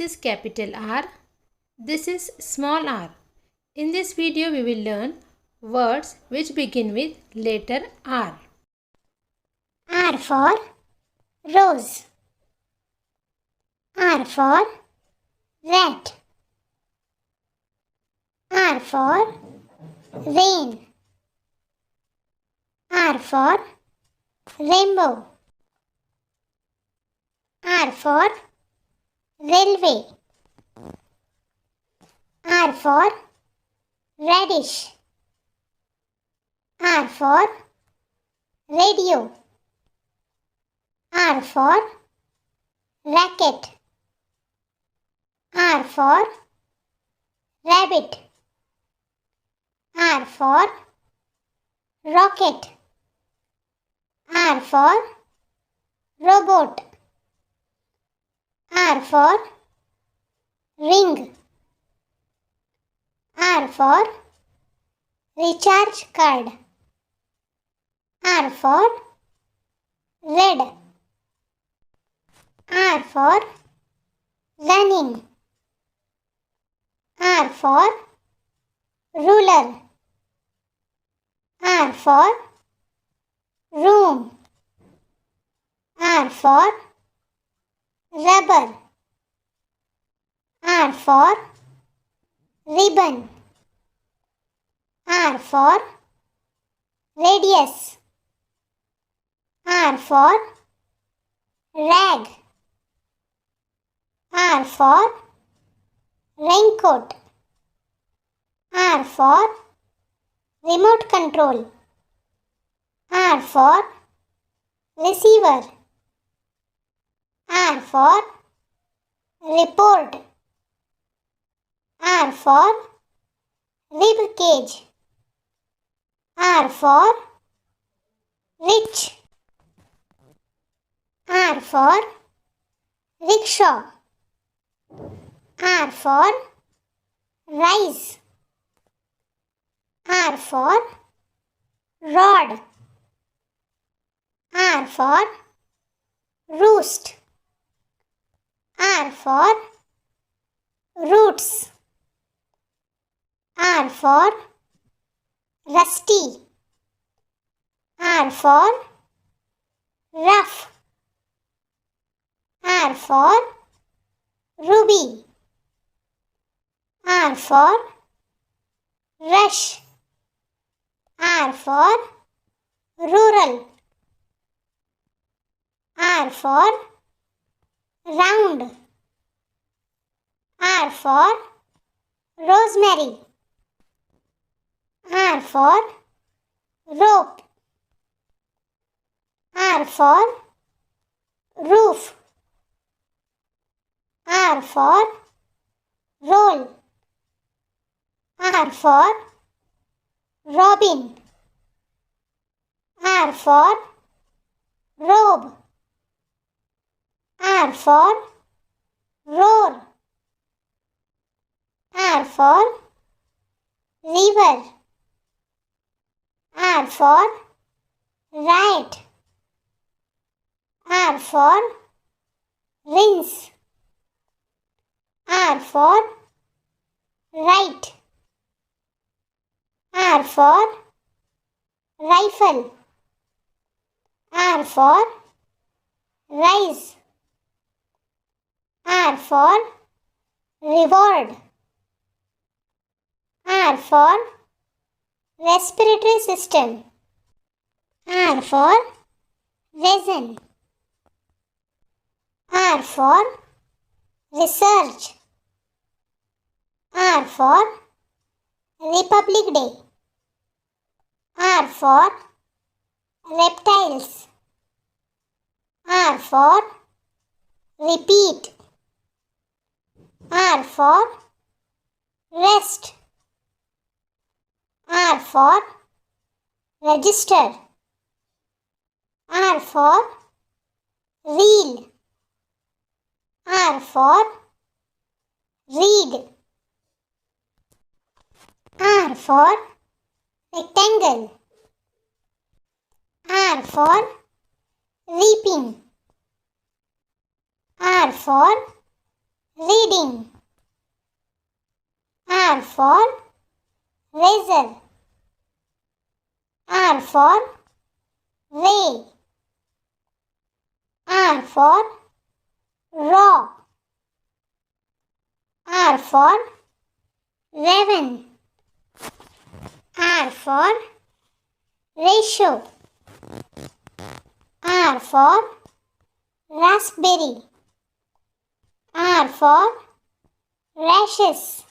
is capital R. This is small r. In this video, we will learn words which begin with letter R. R for rose. R for rat. R for rain. R for rainbow. R for railway. R for radish. R for radio. R for racket. R for rabbit. R for rocket. R for robot. R for ring. R for recharge card. R for red. R for running. R for ruler. R for room. R for rubber. R for ribbon. R for radius. R for rag. R for raincoat. R for remote control. R for receiver. R for report. R for rib cage. R for rich. R for rickshaw. R for rise. R for rod. R for roost. R for roots. R for rusty. R for rough. R for ruby. R for rush. R for rural. R for round. R for rosemary. R for rope. R for roof. R for roll. R for robin. R for robe. R for roar. R for river. R for right. R for rinse. R for right. R for rifle. R for rise. R for reward. R for respiratory system. R for resin. R for research. R for Republic Day. R for reptiles. R for repeat. R for rest. R for register. R for reel. R for read. R for rectangle. R for reaping. R for reading. R for razor. R for ray. R for raw. R for raven. R for ratio. R for raspberry. R for rashes.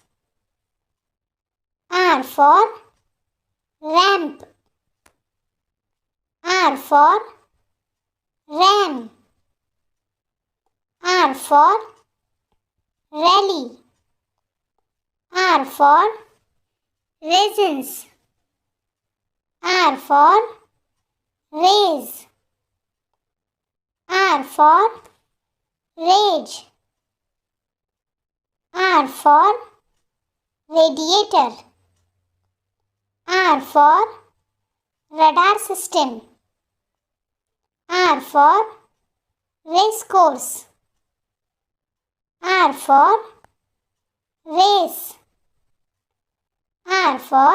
R for ramp. R for ram. R for rally. R for raisins. R for raise. R for rage. R for radiator. R for radar system. R for racecourse. R for race. R for